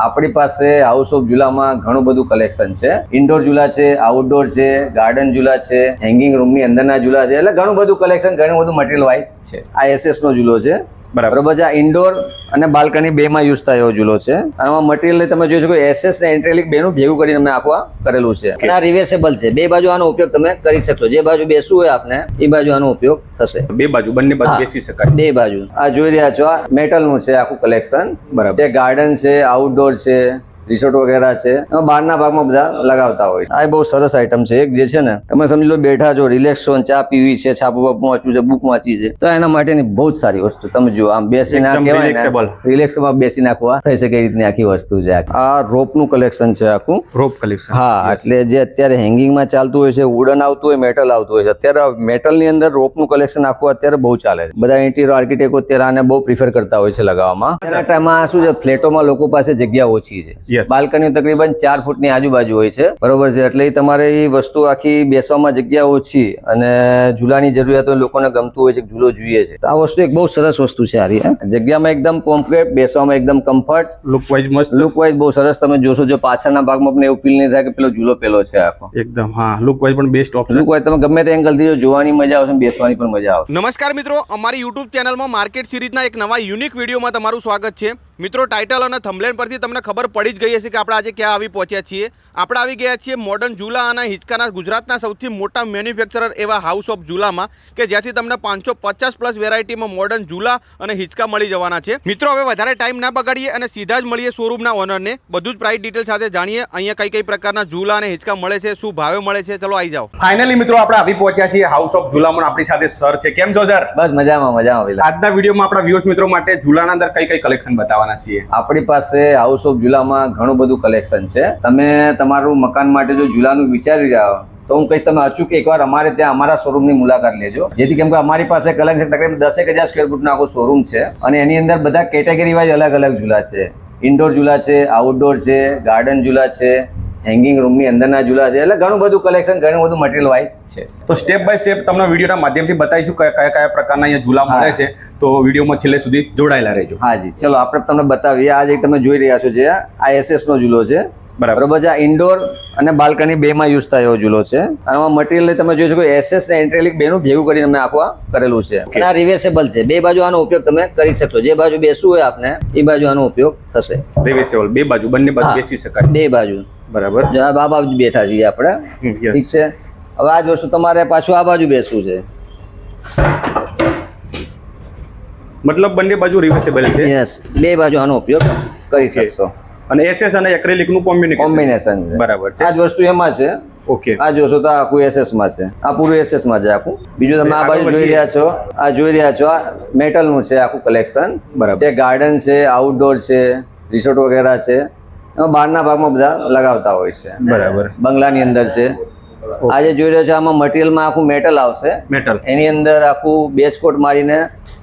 આપણી પાસે house of ઝૂલામાં ઘણું બધું કલેક્શન છે. ઇન્ડોર ઝૂલા છે, આઉટડોર છે, ગાર્ડન ઝૂલા છે, હેંગિંગ રૂમની અંદરના ઝૂલા છે, એટલે ઘણું બધું કલેક્શન, ઘણું બધું મટીરિયલ વાઇઝ છે. આ SS નો ઝૂલો છે. બરાબર છે. આ ઇન્ડોર અને બાલ્કની બેમાં યુઝ થાય એવો ઝૂલો છે. આમાં મટીરિયલ તમે જોઈ શકો SS ને એન્ટ્રેલિક બેનું ભેગું કરીને અમે આખું કરેલું છે. અને આ રિવર્સેબલ છે. બે બાજુ આનો ઉપયોગ તમે કરી શકશો. જે બાજુ બેસવું હોય આપને એ બાજુ આનો ઉપયોગ થશે. બે બાજુ બંને બાજુ બેસી શકાય. બે બાજુ. આ જોઈ રહ્યા છો, આ મેટલ નું છે આખું કલેક્શન. બરાબર છે. ગાર્ડન છે, આઉટડોર છે, રિસોર્ટ વગેરે છે, એમાં બહારના ભાગમાં બધા લગાવતા હોય. આ બહુ સરસ આઈટમ છે. એક જે છે ને, તમે સમજી લો બેઠા છો, રિલેક્સ છો, ચા પીવી છે, છાપું વાંચવું છે, બુક વાંચી છે, તો એના માટેની બહુ જ સારી વસ્તુ. તમે જો આમ બેસીને રિલેક્સમાં બેસી નાખવા થઈ શકે એ રીતની આખી વસ્તુ છે. આ રોપ નું કલેક્શન છે આખું. રોપ કલેક્શન. હા, એટલે જે અત્યારે હેંગિંગમાં ચાલતું હોય છે, વુડન આવતું હોય, મેટલ આવતું હોય છે. અત્યારે મેટલ ની અંદર રોપ નું કલેક્શન આખું અત્યારે બહુ ચાલે છે. બધા ઇન્ટિરિયર આર્કિટેક્ટો અત્યારે આને બહુ પ્રિફર કરતા હોય છે લગાવવામાં. એના ટાઈમમાં શું છે, ફ્લેટોમાં લોકો પાસે જગ્યા ઓછી છે. બાલ્કની તકરીબન 4 ફૂટની આજુબાજુ હોય છે. બરોબર છે. એટલે તમારે એ વસ્તુ આખી બેસવામાં જગ્યા ઓછી અને ઝૂલાની જરૂરિયાત હોય, લોકોને ગમતું હોય છે, ઝૂલો જોઈએ છે. આ વસ્તુ એક બહુ સરસ વસ્તુ છે. આ જગ્યામાં એકદમ કોમ્પેક્ટ, બેસવામાં એકદમ કમ્ફર્ટ, લુક વાઇઝ મસ્ત. લુક વાઇઝ બહુ સરસ. તમે જોશો, જો પાછળના ભાગમાં પણ એવું ફીલ નહીં થાય કે પેલો ઝૂલો પેલો છે આખો. એકદમ હા, લુક વાઇઝ પણ બેસ્ટ ઓપ્શન. લુક વાઇઝ તમે ગમે તે એંગલ થી જોવાની મજા આવશે, બેસવાની પણ મજા આવશે. નમસ્કાર મિત્રો, અમારી યુટ્યુબ ચેનલમાં માર્કેટ સિરીઝના એક નવા યુનિક વિડીયોમાં તમારું સ્વાગત છે. મિત્રો, ટાઇટલ અને થંબનેલ પરથી તમને ખબર પડી જ ગઈ હશે કે આપણે આજે ક્યાં આવી પહોંચ્યા છીએ. આપણે આવી ગયા છીએ મોડર્ન ઝૂલા અને હિંચકાના ગુજરાતના સૌથી મોટા મેન્યુફેક્ચરર એવા હાઉસ ઓફ ઝૂલામાં, કે જ્યાંથી તમને 550+ વેરાયટીમાં મોડર્ન ઝૂલા અને હિંચકા મળી જવાના છે. મિત્રો, હવે વધારે ટાઈમ ના બગાડીએ અને સીધા જ મળીએ શોરૂમના ઓનરને. બધું જ પ્રાઇસ ડિટેલ સાથે જાણીએ અહીંયા કઈ કઈ પ્રકારના ઝૂલા અને હિંચકા મળે છે, શું ભાવે મળે છે. ચલો આવી જાઓ. ફાઇનલી મિત્રો, આપણે આવી પહોંચ્યા છીએ હાઉસ ઓફ ઝૂલામાં. આપણી સાથે સર છે. કેમ છો સર? બસ મજામાં મજામાં. આજના વિડીયોમાં આપણા વ્યુઅર્સ મિત્રો માટે ઝૂલાના અંદર કઈ કઈ કલેક્શન બતાવવાના છીએ. આપણી પાસે હાઉસ ઓફ ઝૂલામાં ઘણું બધું કલેક્શન છે. તમે તમારું મકાન માટે જો ઝૂલાનું વિચારી રહ્યા તો હું કહીશ તમે અચૂક એકવાર અમારે ત્યાં અમારા શોરૂમની મુલાકાત લેજો. જેથી કેમ કે અમારી પાસે કલેક્શન તકરીબન 10,000 સ્ક્વેર ફૂટનો આખો શોરૂમ છે અને એની અંદર બધા કેટેગરી વાઇઝ અલગ અલગ ઝૂલા છે. ઇન્ડોર ઝૂલા છે, આઉટડોર છે, ગાર્ડન ઝૂલા છે, હેંગિંગ રૂમની અંદરના ઝૂલા છે, એટલે ઘણું બધું કલેક્શન, ઘણું બધું મટીરિયલ વાઇઝ છે. તો સ્ટેપ બાય સ્ટેપ તમને વિડીયોના માધ્યમથી બતાવીશું કયા કયા પ્રકારના અહીંયા ઝૂલા મળે છે. તો વિડીયોમાં છેલ્લે સુધી જોડાયેલા રહેજો. હાજી, ચલો આપણે તમને બતાવીએ. આ જે તમે જોઈ રહ્યા છો, જે આ SS નો ઝૂલો છે. બરાબર છે. આ ઇન્ડોર અને બાલ્કની બેમાં યુઝ થાય એવો ઝૂલો છે. આમાં મટીરિયલ તમે જોઈ શકો, SS ને એન્ટ્રેલિક બેનું ભેગું કરીને અમે આખું કરેલું છે. અને આ રિવર્સેબલ છે. બે બાજુ આનો ઉપયોગ તમે કરી શકશો. જે બાજુ બેસવું હોય આપને એ બાજુ આનો ઉપયોગ થશે. રિવર્સેબલ. બે બાજુ બંને બાજુ બેસી શકાય. બે બાજુ. બરાબર. જો આ બાજુ બેઠા છીએ આપણે. ઠીક છે. હવે આ જ વસ્તુ તમારે પાછું આ બાજુ બેસવું છે. મતલબ બંને બાજુ રિવર્સેબલ છે. યસ, બે બાજુ આનો ઉપયોગ કરી શકશો. અને SS અને એક્રેલિક નું કોમ્બિનેશન છે. બરાબર છે. આ જ વસ્તુ એમાં છે. ઓકે. આ જોશો તો આખું SS માં છે. આ પૂરું SS માં છે આખું. બીજું તમે આ બાજુ જોઈ રહ્યા છો, આ જોઈ રહ્યા છો, આ મેટલ નું છે આખું કલેક્શન. બરાબર છે. ગાર્ડન છે, આઉટડોર છે, રિસોર્ટ વગેરે છે, એમાં બહારના ભાગમાં બધા લગાવતા હોય છે. બરાબર. બંગલાની અંદર છે. આજે જોઈ રહ્યો છો, આમાં મટીરિયલમાં આખું મેટલ આવશે. મેટલ. એની અંદર આખું બેઝ કોટ મારીને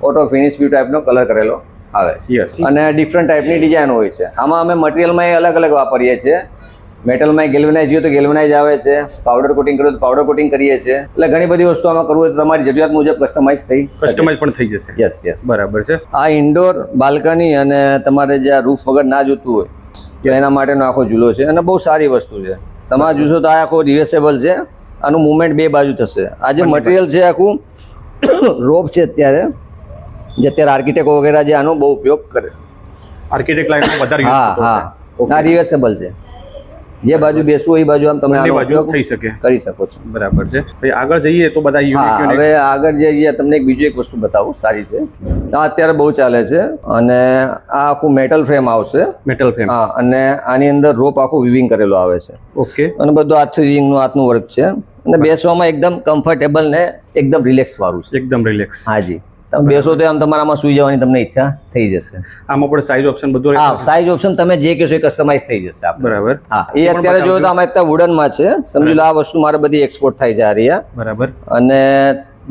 ઓટો ફિનિશ વ્યૂ ટાઈપનો કલર કરેલો આવે છે. અને ડિફરન્ટ ટાઈપની ડિઝાઇન હોય છે. આમાં અમે મટીરિયલમાં અલગ અલગ વાપરીએ છીએ. મેટલમાં ગેલ્વનાઇઝ જોઈએ તો ગેલ્વનાઇઝ આવે છે, પાવડર કોટિંગ કરવું તો પાવડર કોટિંગ કરીએ છીએ. એટલે ઘણી બધી વસ્તુ આમાં કરવું હોય તો તમારી જરૂરિયાત મુજબ કસ્ટમાઇઝ પણ થઈ જશે. યસ યસ, બરાબર છે. આ ઇન્ડોર બાલ્કની અને તમારે જે રૂફ વગર ના જોતું હોય તો એના માટેનો આખો ઝૂલો છે અને બહુ સારી વસ્તુ છે. તમારે જોશો તો આ આખો રિવર્સેબલ છે. આનું મુવમેન્ટ બે બાજુ થશે. આ જે મટીરિયલ છે આખું રોપ છે અત્યારે, જે અત્યારે આર્કિટેક્ટ વગેરે જે આનો બહુ ઉપયોગ કરે છે. આર્કિટેક્ટ લાઈનમાં વધારે યુઝ થતો હા, આ રિવર્સેબલ છે. જે બાજુ બેસવું હોય એ બાજુ આમ તમે આનો ઉપયોગ થઈ શકે, કરી શકો છો. બરાબર છે. ભાઈ આગળ જઈએ તો બધા યુનિક. હવે આગળ જઈએ તમને એક બીજું એક વસ્તુ બતાવું, સારી છે. આ અત્યારે બહુ ચાલે છે અને આ આખું મેટલ ફ્રેમ આવશે. Metal frame. હા, અને આની અંદર રોપ આખું વિવિંગ કરેલો આવે છે. ઓકે. અને બધું હાથથી વિવિંગનું હાથનું વર્ક છે અને બેસવામાં એકદમ કમ્ફર્ટેબલ ને એકદમ રિલેક્સ વાળું છે. એકદમ રિલેક્સ. હાજી, તમે બેસો તો આમ તમારામાં સુઈ જવાની તમને ઈચ્છા થઈ જશે. આમાં પણ સાઈઝ ઓપ્શન બધું. હા, સાઈઝ ઓપ્શન તમે જે કહેશો એ કસ્ટમાઇઝ થઈ જશે. બરાબર. હા, એ અત્યારે જોયો તો આમાં અત્યારે વુડન માં છે. સમજી લો આ વસ્તુ મારે બધી એક્સપોર્ટ થાય છે આ રહ્યા. બરાબર. અને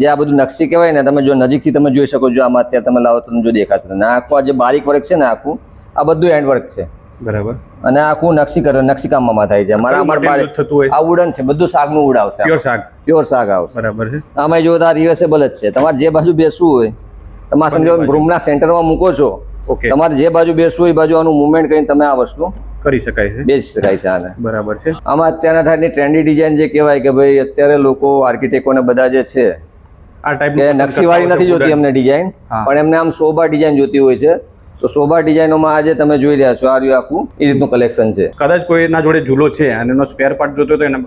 જે આ બધું નકશી કહેવાય ને, તમે જો નજીકથી તમે જોઈ શકો છો. આમાં અત્યારે તમે લાવો તો જો દેખાશે. અને આખું આ જે બારીક વર્ક છે ને, આખું આ બધું હેન્ડ વર્ક છે. બરાબર. અને આખું નકશીકામમાં થાય છે. આ વુડન છે, બધું સાગનું વુડ આવશે. પ્યોર સાગ આવશે. બરાબર છે. આમાં જો આ રિવર્સેબલ જ છે. તમારે જે બાજુ બેસવું હોય, તમારે સમજો રૂમના સેન્ટરમાં મૂકો છો ઓકે, તમારે જે બાજુ બેસવું હોય એ બાજુ આનું મુવમેન્ટ કરીને તમે આ વસ્તુ કરી શકાય છે. બેસી શકાય છે આને. બરાબર છે. આમાં અત્યારના ટાઈપની ટ્રેન્ડી ડિઝાઇન જે કહેવાય કે ભાઈ અત્યારે લોકો આર્કિટેક્ટોને બધા જે છે આ ટાઈપ કે નકશીવાળી નથી જોતી અમને ડિઝાઇન, હા. પણ એમને આમ સોબા ડિઝાઇન જોતી હોય છે. તો સોબા ડિઝાઇનોમાં આજે તમે જોઈ રહ્યા છો આ રહ્યું આખું એ રીતનું કલેક્શન છે. કદાચ કોઈના જોડે ઝૂલો છે અને એનો સ્પેર પાર્ટ જોતો હોય તો એને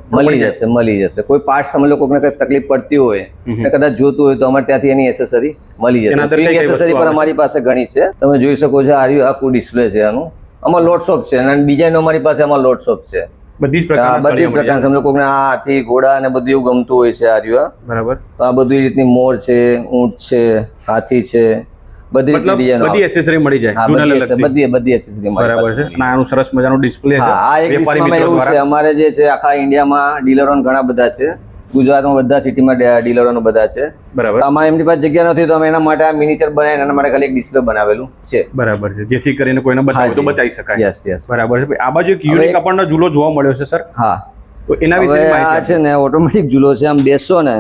મળી જશે. કોઈ પાર્ટ્સ તમે લોકોને કંઈક તકલીફ પડતી હોય હમ. ને કદાચ જોતું હોય તો અમારે ત્યાંથી એની એસેસરી મળી એના જશે. અંદર કઈ સ્વિંગ કઈ વસ્તુ એસેસરી આવે પણ છે? અમારી પાસે ઘણી છે. તમે જોઈ શકો છો આ રહ્યું આખું ડિસ્પ્લે છે આનું. આમાં લોટ્સ ઓફ છે અને ડિઝાઇનો અમારી પાસે આમાં લોટ્સ ઓફ છે. બધી જ આ બધી પ્રકાર સમજો કોઈને આ હાથી ઘોડા અને બધું એવું ગમતું હોય છે આ રહ્યું. બરાબર. તો આ બધી રીતની મોર છે, ઊંટ છે, હાથી છે, બધી રીતની મતલબ ડિઝાઇન બધી એસેસરી મળી જાય જૂનાને લગતી. બધી એસેસરી બરાબર છે. અને આનું સરસ મજાનું ડિસ્પ્લે છે. હા, આ એક વેપારી ડિસ્પ્લેમાં મિત્રો એવું છે દ્વારા. અમારે જે છે આખા ઇન્ડિયામાં ડીલરો ઘણા બધા છે. ગુજરાતમાં બધા સિટીમાં ડીલરો બધા છે. બરાબર. તો આમાં એમની પાસે જગ્યા નથી તો અમે એના માટે આ મિનિચર બનાવીને એના માટે ખાલી એક ડિસ્પ્લે બનાવેલું છે. બરાબર છે, જેથી કરીને કોઈને બતાવવું તો હાજી. બતાવી શકાય. Yes yes. બરાબર છે. આ બાજુ એક હવે યુનિક આપણને ઝૂલો જોવા મળ્યો છે સર, હા, તો એના વિશે હવે આ માહિતી છે ને ઓટોમેટિક ઝૂલો છે. આમ બેસશો ને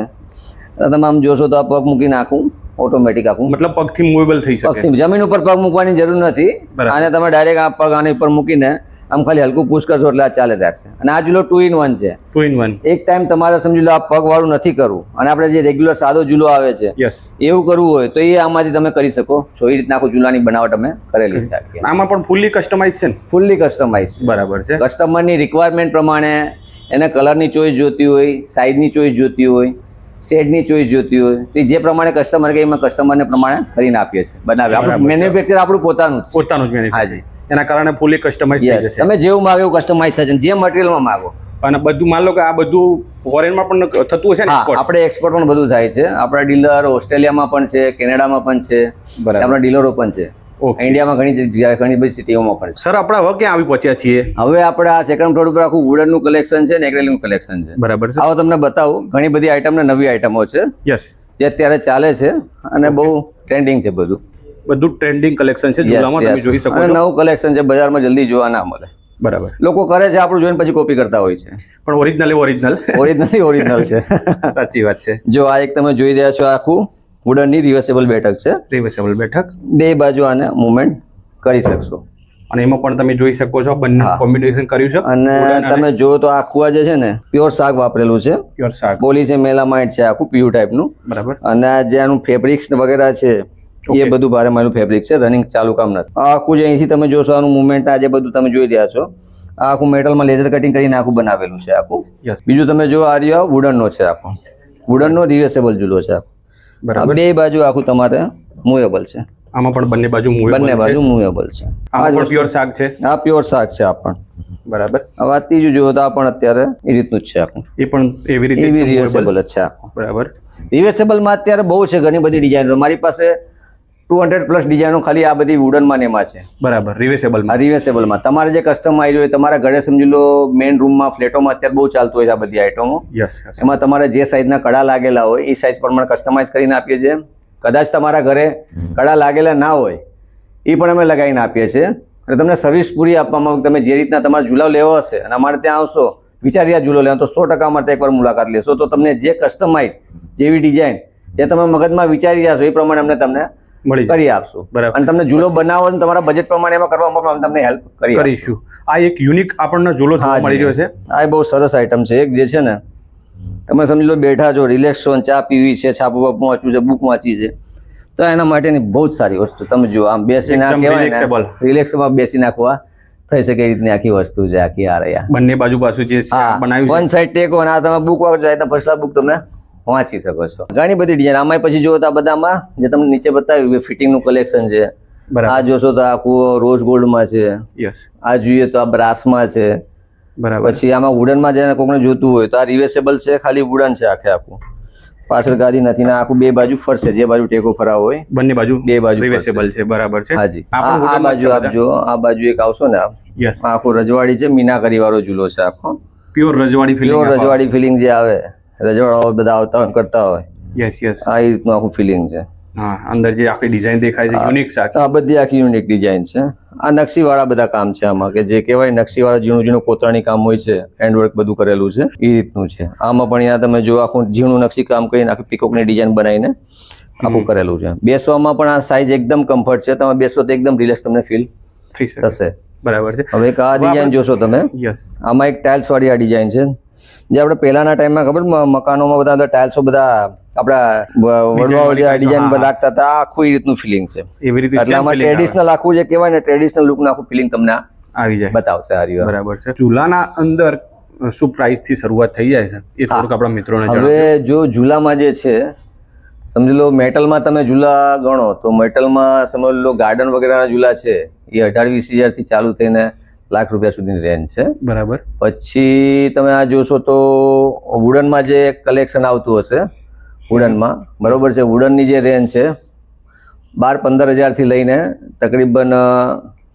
તો તમે આમ જોશો તો આ પગ મૂકી નાખું ઓટોમેટિક આખું મતલબ પગથી મૂવેબલ થઈ શકે. પગથી જમીન ઉપર પગ મૂકવાની જરૂર નથી. બરાબર. આને તમે ડાયરેક્ટ આ પગ આની ઉપર મૂકીને આમ ખાલી હલકું પુશ કરશો એટલે આ ચાલે રાખશે. અને આ ઝૂલો 2 in 1 છે. 2 in 1. એક ટાઈમ તમારે સમજી લો આ પગ વાળું નથી કરવું અને આપણે જે રેગ્યુલર સાદો ઝૂલો આવે છે યસ. એવું કરવું હોય તો એ આમાંથી તમે કરી શકો છો. એ રીતના આખું ઝૂલાની બનાવટ અમે કરેલી છે આખી. આમાં પણ ફૂલ્લી કસ્ટમાઇઝ છે ને? Fully customize. બરાબર છે. કસ્ટમરની રિક્વાયરમેન્ટ પ્રમાણે એને કલરની ચોઈસ જોતી હોય, સાઇઝની ચોઈસ જોતી હોય, શેડની ચોઈસ જોતી હોય તો એ જે પ્રમાણે કસ્ટમર કે એમાં કસ્ટમરને પ્રમાણે કરીને આપીએ છીએ બનાવે. આપણું બરાબર છે. મેન્યુફેક્ચર આપણું પોતાનું જ છે. પોતાનું જ manufacturing. હાજી. એના કારણે ફૂલ્લી કસ્ટમાઇઝ થઈ યસ, જશે. તમે જેવું માગો એવું કસ્ટમાઇઝ થશે જે મટીરિયલમાં માગો. અને બધું માન લો કે આ બધું ફોરેનમાં પણ થતું હશે ને હા, export? આપણે એક્સપોર્ટ પણ બધું થાય છે. આપણા ડીલર ઓસ્ટ્રેલિયામાં પણ છે, કેનેડામાં પણ છે, બરાબર. આપણા ડીલરો પણ છે. ઓકે. ઇન્ડિયામાં ઘણી બધી સિટીઓમાં પણ છે. સર આપણે હવે ક્યાં આવી પહોંચ્યા છીએ? હવે આપણે આ સેકન્ડ ફ્લોર ઉપર આખું વુડનનું કલેક્શન છે ને એક્રેલિકનું કલેક્શન છે. બરાબર છે. આવો તમને બતાવું. ઘણી બધી આઈટમ ને નવી આઈટમો છે યસ. જે અત્યારે ચાલે છે અને બહુ ટ્રેન્ડિંગ છે બધું. બધું ટ્રેન્ડિંગ કલેક્શન છે Yes, ઝૂલામાં, તમે yes. જોઈ શકો અને છો. નવું કલેક્શન છે, બજારમાં જલ્દી જોવા ના મળે. બરાબર. લોકો કરે છે આપણું જોઈને પછી કોપી કરતા હોય છે. પણ ઓરિજિનલ ઓરિજિનલ. ઓરિજિનલ છે. સાચી વાત છે. જો આ એક તમે જોઈ રહ્યા છો આખું વુડનની રિવર્સેબલ બેઠક છે. રિવર્સેબલ બેઠક. બે બાજુ આને મૂવમેન્ટ કરી શકશો. અને એમાં પણ તમે જોઈ શકો છો બંને હા. કોમ્બિનેશન કર્યું છે. અને તમે જો તો આખું આ જે છે ને પ્યોર શાક વાપરેલું છે. પ્યોર શાક. પોલી છે, મેલામાઇટ છે, આખું પીયુ ટાઈપનું. બરાબર. અને આ જે આનું ફેબ્રિક્સ વગેરે છે એ Okay. બધું ભારે માનું ફેબ્રિક છે. રનિંગ ચાલુ કામ નથી. આ આખું જે અહીંથી તમે જોશો આનું મુવમેન્ટ આ જે બધું તમે જોઈ રહ્યા છો આ આખું મેટલમાં લેઝર કટિંગ કરીને આખું બનાવેલું છે આખું. યસ. બીજું તમે જો આ રહ્યો વુડનનો છે આખો. વુડનનો રિવર્સેબલ ઝૂલો છે આખો. આ બરાબર. બે બાજુ આખું તમારે મૂવેબલ છે. આમાં પણ બંને બાજુ મૂવેબલ બંને છે. બાજુ મૂવેબલ છે. આમાં પણ પ્યોર શાક છે. આ પ્યોર શાક છે આ પણ. બરાબર. હવે આ ત્રીજું જુઓ તો આ પણ અત્યારે એ રીતનું જ છે આખું. એ પણ એવી રીતે એવી છે movable. રિવર્સેબલ જ છે આખું. બરાબર. રિવર્સેબલમાં અત્યારે બહુ છે ઘણી બધી ડિઝાઇનો. મારી પાસે 200+ ડિઝાઇનો ખાલી આ બધી વુડનમાં ને એમાં છે. બરાબર. રિવર્સેબલ આ રિવર્સેબલમાં તમારે જે કસ્ટમાઇઝ હોય તમારા ઘરે સમજી લો મેઇન રૂમમાં ફ્લેટોમાં અત્યારે બહુ ચાલતું હોય છે આ બધી આઈટમો. Yes yes. એમાં તમારે જે સાઈઝના કડા લાગેલા હોય એ સાઈઝ પ્રમાણે કસ્ટમાઇઝ કરીને આપીએ છીએ. કદાચ તમારા ઘરે કડા લાગેલા ના હોય એ પણ અમે લગાવીને આપીએ છીએ અને તમને સર્વિસ પૂરી આપવામાં આવે. તમે જે રીતના તમારે ઝૂલો લેવો હશે અને અમારે ત્યાં આવશો વિચારી આ ઝૂલો લેવો તો 100% અમારે ત્યાં એકવાર મુલાકાત લેશો તો તમને જે કસ્ટમાઇઝ જેવી ડિઝાઇન જે તમે મગજમાં વિચારી રહ્યા છો એ પ્રમાણે અમને તમને મળી જશે. કરી આપશું. બરાબર. અને તમને ઝૂલો બનાવો અને તમારા બજેટ પ્રમાણે એમાં કરવામાં પણ અમે તમને હેલ્પ કરી આપશું. કરીશું. આ એક યુનિક આપણને ઝૂલો જોવા હા મળી જી. રહ્યો છે. આ બહુ સરસ આઈટમ છે. એક જે છે ને તમે સમજી લો બેઠા છો, રિલેક્સ છો, ચા પીવી છે, છાપું બાપું વાંચવું છે, બુક વાંચી છે તો એના માટેની બહુ જ સારી વસ્તુ. તમે જો આમ બેસીને એકદમ કહેવાય relaxable. ને રિલેક્સમાં બેસી નાખવા થઈ શકે એ રીતની આખી વસ્તુ છે આખી આ રહ્યા. બંને બાજુ પાછું જે હા, બનાવ્યું વન સાઈડ ટેકો અને આ તમે બુક વાંચો જાય તો ફર્સ્ટ બુક તમે વાંચી શકો છો. ઘણી બધી ડિઝાઇન આમાં પછી જો તો આ બધામાં જે તમને નીચે બતાવ્યું ફિટિંગનું કલેક્શન છે. છે. બરાબર. આ જોશો તો આખું રોઝ ગોલ્ડમાં છે. યસ. આ જોઈએ તો આ બ્રાસમાં છે. બરાબર. પછી આમાં વુડનમાં જેને કોકને જોતું હોય તો આ રિવર્સેબલ છે, ખાલી વુડન છે આખે આખું. પાછળ ગાદી નથી ને આખું બે બાજુ ફરશે, જે બાજુ ટેકો ફરાવો હોય બંને બાજુ બે બાજુ રિવર્સેબલ છે. બરાબર છે. હાજી. આ પણ આ wooden બાજુ છે બધા. આપજો, આ બાજુ એક આવશો ને આપ યસ. આખું રજવાડી છે, મીનાકરી વાળો ઝૂલો છે આખો. પ્યોર રજવાડી ફિલિંગ. પ્યોર રજવાડી ફિલિંગ જે આવે રજવાડાઓ બધા આવતા હોય કરતા હોય યસ યસ. આ એ રીતનું આખું ફિલિંગ છે. હા, અંદર જે આખી ડિઝાઇન દેખાય છે યુનિક શાક. આ બધી આખી યુનિક ડિઝાઇન છે. આ નકશીવાળા બધા કામ છે આમાં કે જે કહેવાય નકશીવાળા ઝીણું ઝીણું કોતરણી કામ હોય છે, હેન્ડવર્ક બધું કરેલું છે એ રીતનું છે. આમાં પણ અહીંયા તમે જો આખું ઝીણું નકશી કામ કરીને આખી પીકોકની ડિઝાઇન બનાવીને આખું કરેલું છે. બેસવામાં પણ આ સાઈઝ એકદમ કમ્ફર્ટ છે, તમે બેસો તો એકદમ રિલેક્સ તમને ફીલ થઈ શકે. થશે. બરાબર છે. હવે એક આ ડિઝાઇન જોશો તમે, યસ, આમાં એક ટાઇલ્સ વાળી આ ડિઝાઇન છે, જે આપણે પહેલાના ટાઈમમાં ખબર મકાનોમાં બધા ટાઇલ્સો બધા આપણા વડવાઓ જે ડિઝાઇન લાગતા હતા, આખું એ રીતનું ફિલિંગ છે. એવી રીતે એટલે આમાં ટ્રેડિશનલ આખું જે કહેવાય ને ટ્રેડિશનલ લુકનું આખું ફિલિંગ તમને આવી જાય. બતાવશે આ રહ્યું. બરાબર છે. ઝૂલાના અંદર શું પ્રાઇસ થી શરૂઆત થઈ જાય છે એ થોડુંક આપણા મિત્રોને જણાવો. હવે જો ઝૂલામાં જે છે, સમજી લો મેટલમાં તમે ઝૂલા ગણો તો મેટલમાં સમજી લો ગાર્ડન વગેરેના ઝૂલા છે એ 18-20 હજારથી ચાલુ થઈને લાખ રૂપિયા સુધીની રેન્જ છે. બરાબર. પછી તમે આ જોશો તો વુડનમાં જે કલેક્શન આવતું હશે, વુડનમાં બરોબર છે, વુડનની જે રેન્જ છે 12-15 હજારથી લઈને તકરીબન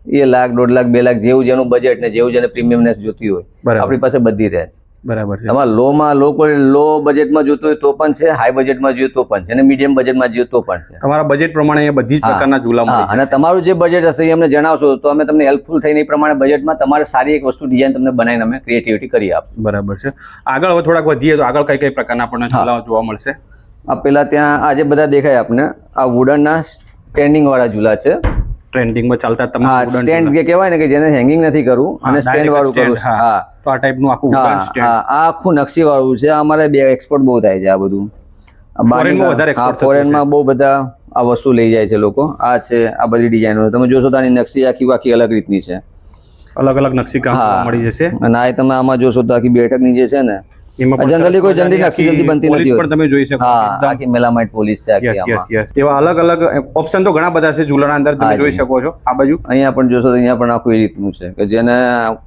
1 લાખ, 1.5 લાખ, 2 લાખ, જેવું જેનું બજેટ ને જેવું જેને પ્રીમિયમનેસ જોતી હોય બરાબર. આપણી પાસે બધી રેન્જ. બરાબર છે. તમારે લો બજેટમાં જોતું હોય તો પણ છે, હાઈ બજેટમાં જોઈએ તો પણ છે, અને મીડિયમ બજેટમાં જોઈએ તો પણ છે. તમારા બજેટ પ્રમાણે અહીંયા બધી જ પ્રકારના ઝૂલા હા, મળે છે. અને તમારું જે બજેટ હશે એ અમને જણાવશો તો અમે તમને હેલ્પફુલ થઈને એ પ્રમાણે બજેટમાં તમારે સારી એક વસ્તુ ડિઝાઇન તમને બનાવીને અમે ક્રિએટિવિટી કરી આપશું. બરાબર છે. આગળ હવે થોડાક વધીએ તો આગળ કઈ પ્રકારના આપણને ઝૂલા જોવા મળશે? આ પેલા ત્યાં આ જે બધા દેખાય આપને, આ વુડનના સ્ટેન્ડિંગ વાળા ઝૂલા છે. ટ્રેન્ડિંગમાં ચાલતા હા, તમામ સ્ટેન્ડ કે કહેવાય ને કે જેને હેંગિંગ નથી કરવું અને સ્ટેન્ડ વાળું કરવું. હા, તો આ ટાઈપનું આખું હા, હા, આ આખું નકશી વાળું છે. અમારે બે એક્સપોર્ટ બહુ થાય છે આ બધું. ફોરેનમાં વધારે હા, export થતું ફોરેનમાં બહુ બધા આ વસ્તુ લઈ જાય છે લોકો. આ છે આ બધી ડિઝાઇનો તમે જોશો તો આની નકશી આખી અલગ રીતની છે. અલગ અલગ નકશીકામ હા, મળી જશે. અને આ તમે આમાં જોશો તો આખી બેઠકની જે છે ને, એમાં પણ જનરલી કોઈ સરસ જનરલી મજાની નકશી જલ્દી બનતી પોલીસ નથી પણ તમે જોઈ શકો. હા, એકદમ આખી મેલામાઇટ પોલીસ છે આખી યસ યસ આમાં. યસ. એવા અલગ અલગ ઓપ્શન તો ઘણા બધા છે ઝૂલાના અંદર, તમે હા, જોઈ જી. શકો છો. આ બાજુ અહીંયા પણ જોશો તો અહીંયા પણ આખું એ રીતનું છે કે જેને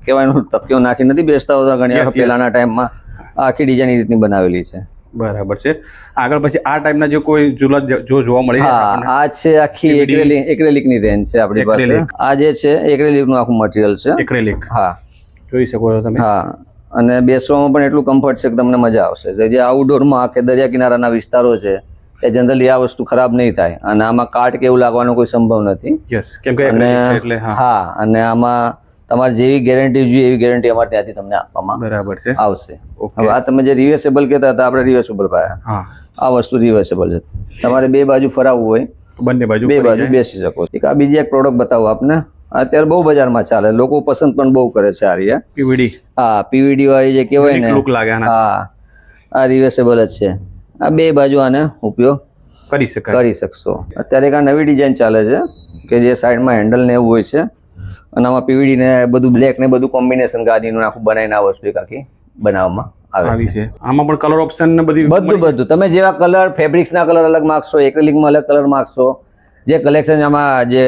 કહેવાય તકીઓ નાખી નથી બેસતા હોતા ઘણી Yes, વખત yes. પહેલાના ટાઈમમાં આખી ડિઝાઇન એ રીતની બનાવેલી છે. બરાબર છે. આગળ પછી આ ટાઈપના જે કોઈ ઝૂલા જો જોવા મળી જાય હા, આપણને? આ છે આખી એક્રેલિકની રેન્જ છે આપણી પાસે. Acrylic. આ જે છે એક્રેલિકનું આખું મટીરિયલ છે. એક્રેલિક હા, જોઈ શકો છો તમે. હા, અને બેસવામાં પણ એટલું કમ્ફર્ટ છે કે તમને મજા આવશે. જે આઉટડોરમાં કે દરિયા કિનારાના વિસ્તારો છે એ જનરલી આ વસ્તુ ખરાબ નહીં થાય, અને આમાં કાટ કે એવું લાગવાનો કોઈ સંભવ નથી. યસ, કેમ કે અને acrylic છે એટલે હા. હા, અને આમાં તમારે જેવી ગેરંટી જોઈએ એવી ગેરંટી અમારે ત્યાંથી તમને આપવામાં બરાબર છે. આવશે. Okay. હવે આ તમે જે રિવર્સેબલ કહેતા હતા, આપણે રિવર્સેબલ પાયા, હા, આ વસ્તુ રિવર્સેબલ છે. તમારે બે બાજુ ફરાવવું હોય, બંને બાજુ બે ફરી બાજુ જાય. બેસી શકો. એક આ બીજી એક પ્રોડક્ટ બતાવો આપને. અત્યારે બહુ બજારમાં ચાલે, લોકો પસંદ પણ બહુ કરે છે આ રહ્યા. PVD હા, પીવીડી વાળી જે કહેવાય Unique ને, look લાગે આના. હા, આ રિવર્સેબલ જ છે. આ બે બાજુ આને ઉપયોગ કરી શકાય. કરી શકશો. અત્યારે એક આ નવી ડિઝાઇન ચાલે છે કે જે સાઈડમાં હેન્ડલ ને એવું હોય છે, અને આમાં પીવીડી ને બધું બ્લેક ને બધું કોમ્બિનેશન ગાદીનું આખું બનાવીને આ વસ્તુ એક આખી બનાવવામાં આવે આવી છે. છે. આમાં પણ કલર ઓપ્શન ને બધી બધું તમે જેવા કલર, ફેબ્રિક્સના કલર અલગ માગશો, એક્રેલિકમાં અલગ કલર માગશો, જે કલેક્શન આમાં જે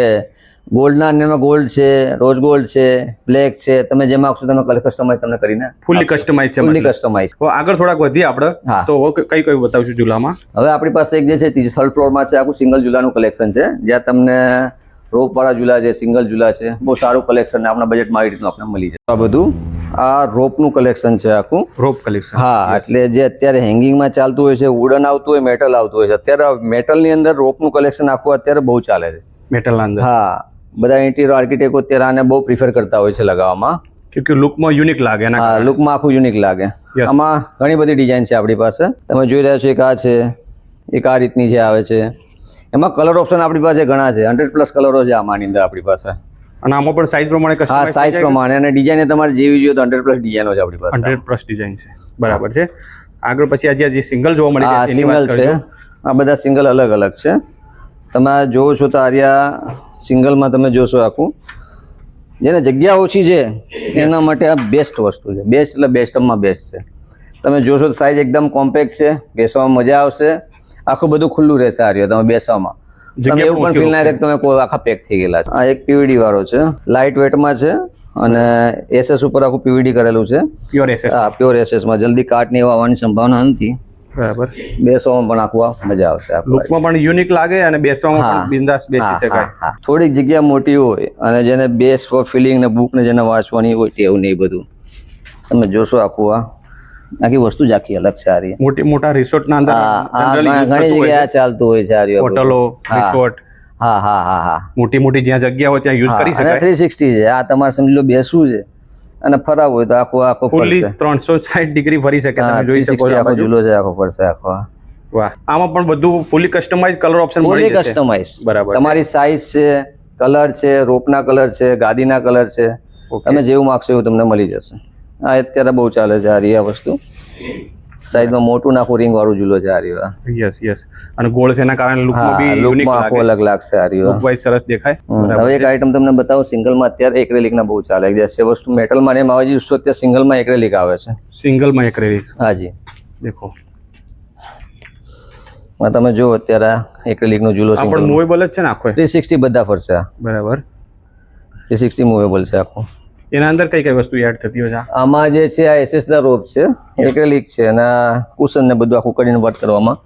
ગોલ્ડના અંદરમાં ગોલ્ડ છે, રોઝ ગોલ્ડ છે, બ્લેક છે, તમે જે માગશો તમે કલર કસ્ટમાઇઝ તમને કરીને ફૂલી કસ્ટમાઇઝ છે. ફૂલ્લી મતલબ. કસ્ટમાઇઝ. તો આગળ થોડાક વધીએ આપણે. હા. તો કઈ કઈ બતાવશું ઝૂલામાં? હવે આપણી પાસે એક જે છે થર્ડ ફ્લોરમાં છે આખું સિંગલ ઝૂલાનું કલેક્શન છે, જ્યાં તમને રોપવાળા ઝૂલા છે, સિંગલ ઝૂલા છે, બહુ સારું કલેક્શન આપણા બજેટમાં આવી રીતનું આપણે મળી જાય. આ બધું આ રોપનું કલેક્શન છે આખું. રોપ કલેક્શન. હા, એટલે જે અત્યારે હેંગિંગમાં ચાલતું હોય છે, વુડન આવતું હોય, મેટલ આવતું હોય છે. અત્યારે મેટલની અંદર રોપનું કલેક્શન આખું અત્યારે બહુ ચાલે છે. મેટલના અંદર. હા, બધા ઇન્ટિરિયર આર્કિટેક્ટ અત્યારે આને બહુ પ્રિફર કરતા હોય છે લગાવવામાં. કે લુકમાં યુનિક લાગે એના હા, કારણે. લુકમાં આખું યુનિક લાગે. Yes. આમાં ઘણી બધી ડિઝાઇન છે આપણી પાસે. તમે જોઈ રહ્યા છો એક આ છે, એક આ રીતની જે આવે છે. એમાં કલર ઓપ્શન આપણી પાસે ઘણા છે, 100+ કલરો છે આમાંની અંદર આપણી પાસે. અને આમાં પણ સાઈઝ પ્રમાણે હા, કસ્ટમાઇઝ સાઈઝ પ્રમાણે અને ડિઝાઇન તમારે જેવી જોઈએ તો 100+ ડિઝાઇનો છે આપણી પાસે. 100+ ડિઝાઇન છે. બરાબર છે. આગળ પછી આજે જે સિંગલ જોવા મળી હા, રહ્યા છે એની વાત સિંગલ છે. કરજો. આ બધા સિંગલ અલગ અલગ છે. તમે આ જોવો છો તો આર્યા સિંગલમાં તમે જોશો આખું, જેને જગ્યા ઓછી છે એના માટે આ બેસ્ટ વસ્તુ છે. બેસ્ટ એટલે બેસ્ટમાં બેસ્ટ છે. તમે જોશો તો સાઈઝ એકદમ કોમ્પેક્ટ છે, બેસવામાં મજા આવશે. આખું બધું ખુલ્લું રહેશે આ રહ્યો તમે બેસવામાં. તમે એવું પણ ફીલ ના થાય કે તમે કોઈ આખા પેક થઈ ગયેલા છે. આ એક પીવીડી વાળો છે, લાઇટ વેટમાં છે, અને એસએસ ઉપર આખું પીવીડી કરેલું છે. Pure SS. હા, પ્યોર એસએસમાં જલ્દી કાટ નહીં આવવાની સંભાવના નથી. બરાબર. બેસવામાં પણ આખું મજા આવશે. લુકમાં પણ યુનિક લાગે અને બેસવામાં હા. પણ બિંદાસ બેસી શકાય. થોડીક જગ્યા મોટી હોય અને જેને બેસ ફિલિંગ ને બુક ને જેને વાંચવાની હોય તેવું નહીં બધું તમે જોશો આખું આખી વસ્તુ જ આખી અલગ છે આ રહી. મોટા રિસોર્ટના અંદર ઘણી જગ્યાએ ચાલતું હોય છે આ રહ્યું. હોટલો, રિસોર્ટ. હા હા હા હા, મોટી જ્યાં જગ્યા હોય ત્યાં યુઝ કરી અને શકાય. 360 છે. આ તમારે સમજી લો બેસવું છે અને ફરાવવું હોય તો આખું ફૂલ્લી ફરશે. 360 ડિગ્રી ફરી શકે. હા, તમે જોઈ શકો 360 છો આ આખો બાજુ. ઝૂલો છે, આખો ફરશે આખો. વાહ, આમાં પણ બધું ફૂલી કસ્ટમાઇઝ કલર ઓપ્શન મળી ફૂલી જશે. કસ્ટમાઇઝ બરાબર. તમારી સાઇઝ છે, કલર છે, રોપના કલર છે, ગાદીના કલર છે, Okay. તમે જેવું માગશો એવું તમને મળી જશે. આ અત્યારે બહુ ચાલે છે આ રિયા વસ્તુ. સાઈઝમાં મોટું નાખું રિંગ વાળું ઝૂલો છે આ રિયા. યસ અને ગોળ છે એના કારણે લુકમાં બી યુનિક લુકમાં આખું લાગે, અલગ લાગશે આ રિયા. લુક વાઇઝ સરસ દેખાય. હવે એક આઈટમ તમને બતાવું, સિંગલમાં અત્યારે એક્રેલિક ના બહુ ચાલે છે. જે વસ્તુ મેટલમાં ને એમ આવે છે અત્યારે સિંગલમાં એક્રેલિક આવે છે. સિંગલમાં એક્રેલિક હાજી, દેખો, તમે જો અત્યારે એક્રેલિક નો ઝૂલો આ પણ મૂવેબલ જ છે ને આખો? 360 બધા ફરશે. બરાબર. 360 મૂવેબલ છે આખું. એના અંદર કઈ કઈ વસ્તુ એડ થતી હોય છે? આમાં જે છે આ એસએસ ના રોપ છે, એક્રેલિક છે, અને કુશન ને બધું આખું કરીને વર્ક કરવામાં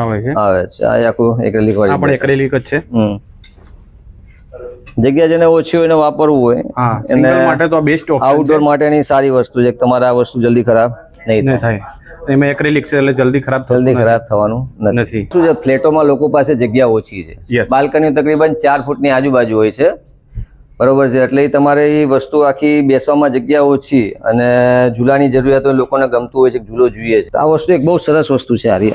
આવે છે. આવે છે. આ આખું એક્રેલિક આ પણ વાળી એક્રેલિક જ છે. જગ્યા જેને ઓછી હોય ને વાપરવું હોય હા, સિંગલ માટે તો બેસ્ટ ઓપ્શન આઉટડોર માટેની સારી વસ્તુ છે. તમારે આ વસ્તુ જલ્દી ખરાબ નહીં ન થાય. એમાં એક્રેલિક છે એટલે જલ્દી ખરાબ થતું જલ્દી નથી. ખરાબ થવાનું નથી. નથી. શું છે, ફ્લેટોમાં લોકો પાસે જગ્યા ઓછી છે. Yes. બાલ્કની તકરીબન 4 ફૂટની આજુબાજુ હોય છે, બરોબર છે. એટલે તમારે એ વસ્તુ આખી બેસવામાં જગ્યા ઓછી અને ઝૂલાની જરૂરિયાત હોય, લોકોને ગમતું હોય છે કે ઝૂલો જોઈએ છે. તો આ વસ્તુ એક બહુ સરસ વસ્તુ છે આરી.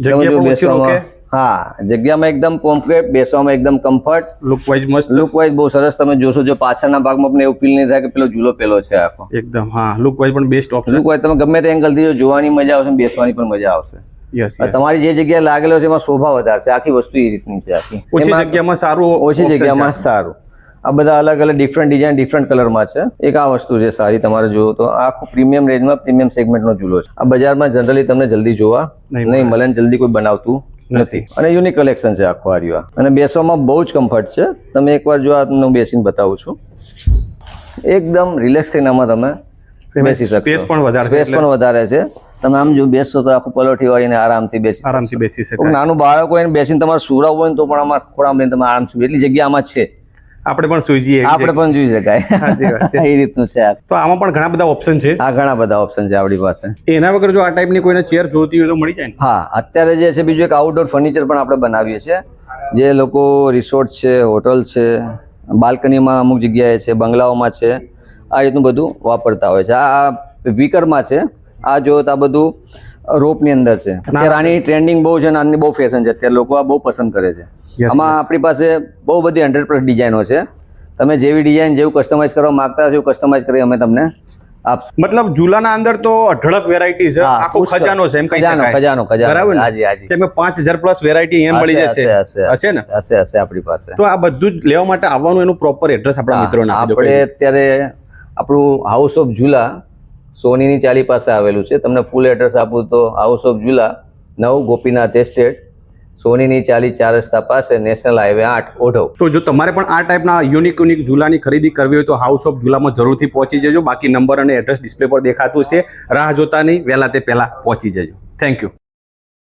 જગ્યા પણ ઓછી રોકે, હા, જગ્યામાં એકદમ કોમ્પેક્ટ, બેસવામાં એકદમ કમ્ફર્ટ, લુક વાઇઝ મસ્ત લુક વાઇઝ બહુ સરસ. તમે જોશો, જો પાછળના ભાગમાં પણ એવું ફીલ નહીં થાય કે પેલો ઝૂલો પેલો છે આખો. એકદમ. હા, લુક વાઇઝ પણ બેસ્ટ ઓપ્શન. લુક વાઇઝ તમે ગમે તે એંગલથી જો, જોવાની મજા આવશે, બેસવાની પણ મજા આવશે. યસ. તમારી જે જગ્યાએ લાગેલો છે એમાં શોભા વધારશે. આખી વસ્તુ એ રીતની છે આખી. ઓછી એમાં જગ્યામાં સારું, ઓછી option જગ્યામાં છે. સારું. આ બધા અલગ અલગ ડિફરન્ટ ડિઝાઇન, ડિફરન્ટ કલરમાં છે. એક આ વસ્તુ છે સારી, તમારે જુઓ તો આ આખું પ્રીમિયમ રેન્જમાં પ્રીમિયમ સેગમેન્ટનો ઝૂલો છે. આ બજારમાં જનરલી તમને જલ્દી જોવા નહીં મળે, જલ્દી કોઈ બનાવતું નથી. અને યુનિક કલેક્શન છે આખું આ રહ્યું. અને બેસવામાં બહુ જ કમ્ફર્ટ છે. તમે એકવાર જો આ હું બેસીને બતાવું છું, એકદમ રિલેક્સ થઈને આમાં તમે બેસી શકશો. સ્પેસ પણ વધારે છે સ્પેસ પણ વધારે છે. તમે આમ જો બેસશો તો આખું પલોઠી વાળીને આરામથી બેસી શકશો. આરામથી બેસી કોઈક શકાય. નાનું બાળક હોય ને બેસીને તમારે સુરાવું હોય ને તો પણ આમાં ખોળામાં લઈને તમે આરામ એટલી જગ્યા આમાં છે. આપણે પણ સુઈ જઈએ એવી આપણે જગ્યા. પણ જોઈ શકાય. સાચી વાત છે. એ રીતનું છે આ. તો આમાં પણ ઘણા બધા ઓપ્શન છે. આ ઘણા બધા ઓપ્શન છે આપણી પાસે. એના વગર જો આ ટાઈપની કોઈને ચેર જોતી હોય તો મળી જાય ને? હા, અત્યારે જે છે બીજું એક આઉટડોર ફર્નિચર પણ આપણે બનાવીએ છીએ. જે લોકો રિસોર્ટ છે, હોટલ છે, બાલ્કનીમાં અમુક જગ્યાએ છે, બંગલાઓમાં છે, આ રીતનું બધું વાપરતા હોય છે. આ વીકરમાં છે. આ જો તો આ બધું રોપની અંદર છે. અત્યારે આની ટ્રેન્ડિંગ બહુ છે અને આની બહુ ફેશન છે. અત્યારે લોકો આ બહુ પસંદ કરે છે. Yes, આમાં આપણી પાસે બહુ બધી 100+ ડિઝાઇનો છે. તમે જેવી ડિઝાઇન જેવું કસ્ટમાઇઝ કરવા માંગતા હશો એવું કસ્ટમાઇઝ કરી અમે તમને આપશું. મતલબ ઝૂલાના અંદર તો અઢળક વેરાયટી છે, હા, આખો પુષ્કળ. ખજાનો છે એમ કહી ખજાનો, શકાય. ખજાનો, ખજાનો. બરાબર ને? હાજી, હાજી. કે 5000+ વેરાયટી એમ મળી જશે. હશે ને? હશે આપણી પાસે. તો આ બધું જ લેવા માટે આવવાનું એનું પ્રોપર એડ્રેસ આપણા મિત્રોને આપી દો. આપણે અત્યારે આપણું હાઉસ ઓફ ઝૂલા સોનીની ચાલી પાસે આવેલું છે. તમને ફૂલ એડ્રેસ આપું તો house of Jhula 9 Gopinath estate, સોનીની ચાલી 4 રસ્તા પાસે, નેશનલ હાઈવે 8, ઓઢવ. તો જો તમારે પણ આ ટાઈપના યુનિક ઝૂલાની ખરીદી કરવી હોય તો હાઉસ ઓફ ઝૂલામાં જરૂરથી પહોંચી જજો. બાકી નંબર અને એડ્રેસ ડિસ્પ્લે પર દેખાતું છે. રાહ જોતા નહીં, વહેલા તે પહેલા પહોંચી જજો. Thank you.